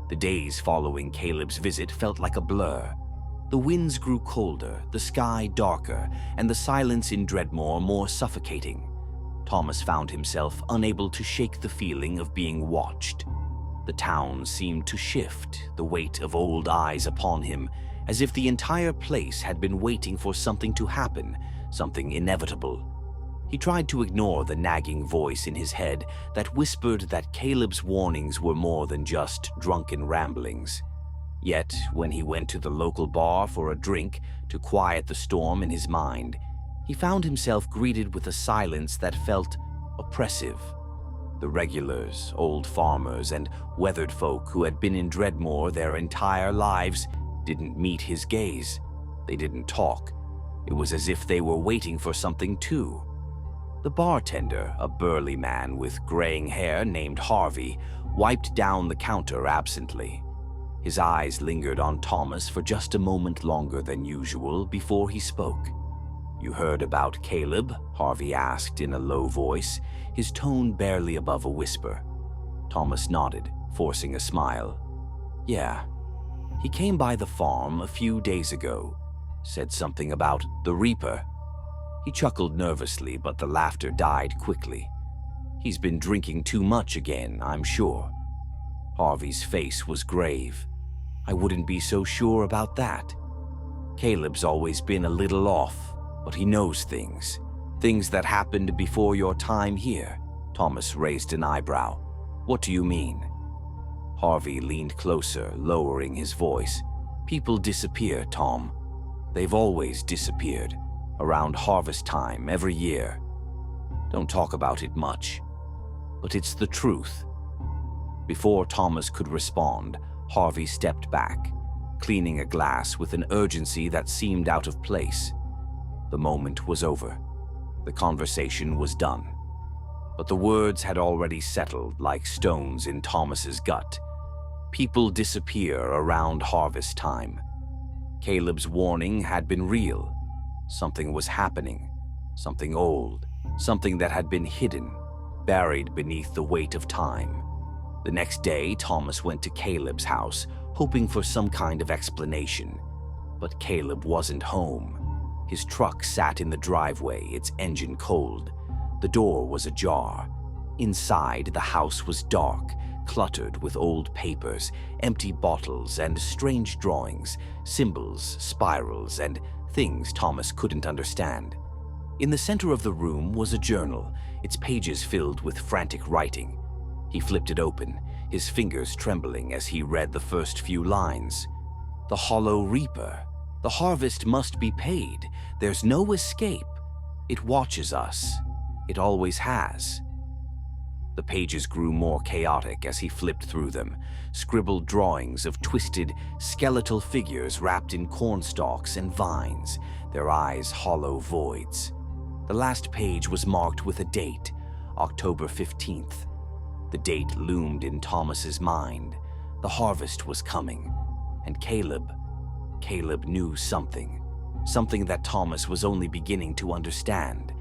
The days following Caleb's visit felt like a blur. The winds grew colder, the sky darker, and the silence in Dredmoor more suffocating. Thomas found himself unable to shake the feeling of being watched. The town seemed to shift, the weight of old eyes upon him, as if the entire place had been waiting for something to happen, something inevitable. He tried to ignore the nagging voice in his head that whispered that Caleb's warnings were more than just drunken ramblings. Yet, when he went to the local bar for a drink to quiet the storm in his mind, he found himself greeted with a silence that felt oppressive. The regulars, old farmers, and weathered folk who had been in Dredmoor their entire lives didn't meet his gaze. They didn't talk. It was as if they were waiting for something too. The bartender, a burly man with graying hair named Harvey, wiped down the counter absently. His eyes lingered on Thomas for just a moment longer than usual before he spoke. "You heard about Caleb?" Harvey asked in a low voice, his tone barely above a whisper. Thomas nodded, forcing a smile. "Yeah. He came by the farm a few days ago. Said something about the Reaper." He chuckled nervously, but the laughter died quickly. "He's been drinking too much again, I'm sure." Harvey's face was grave. "I wouldn't be so sure about that. Caleb's always been a little off, but he knows things. Things that happened before your time here." Thomas raised an eyebrow. "What do you mean?" Harvey leaned closer, lowering his voice. "People disappear, Tom. They've always disappeared. Around harvest time every year. Don't talk about it much, but it's the truth." Before Thomas could respond, Harvey stepped back, cleaning a glass with an urgency that seemed out of place. The moment was over. The conversation was done. But the words had already settled like stones in Thomas's gut. People disappear around harvest time. Caleb's warning had been real. Something was happening, something old, something that had been hidden, buried beneath the weight of time. The next day, Thomas went to Caleb's house, hoping for some kind of explanation. But Caleb wasn't home. His truck sat in the driveway, its engine cold. The door was ajar. Inside, the house was dark, cluttered with old papers, empty bottles, and strange drawings, symbols, spirals, and things Thomas couldn't understand. In the center of the room was a journal, its pages filled with frantic writing. He flipped it open, his fingers trembling as he read the first few lines. "The Hollow Reaper. The harvest must be paid. There's no escape. It watches us. It always has." The pages grew more chaotic as he flipped through them, scribbled drawings of twisted, skeletal figures wrapped in cornstalks and vines, their eyes hollow voids. The last page was marked with a date, October 15th. The date loomed in Thomas's mind. The harvest was coming, and Caleb knew something that Thomas was only beginning to understand.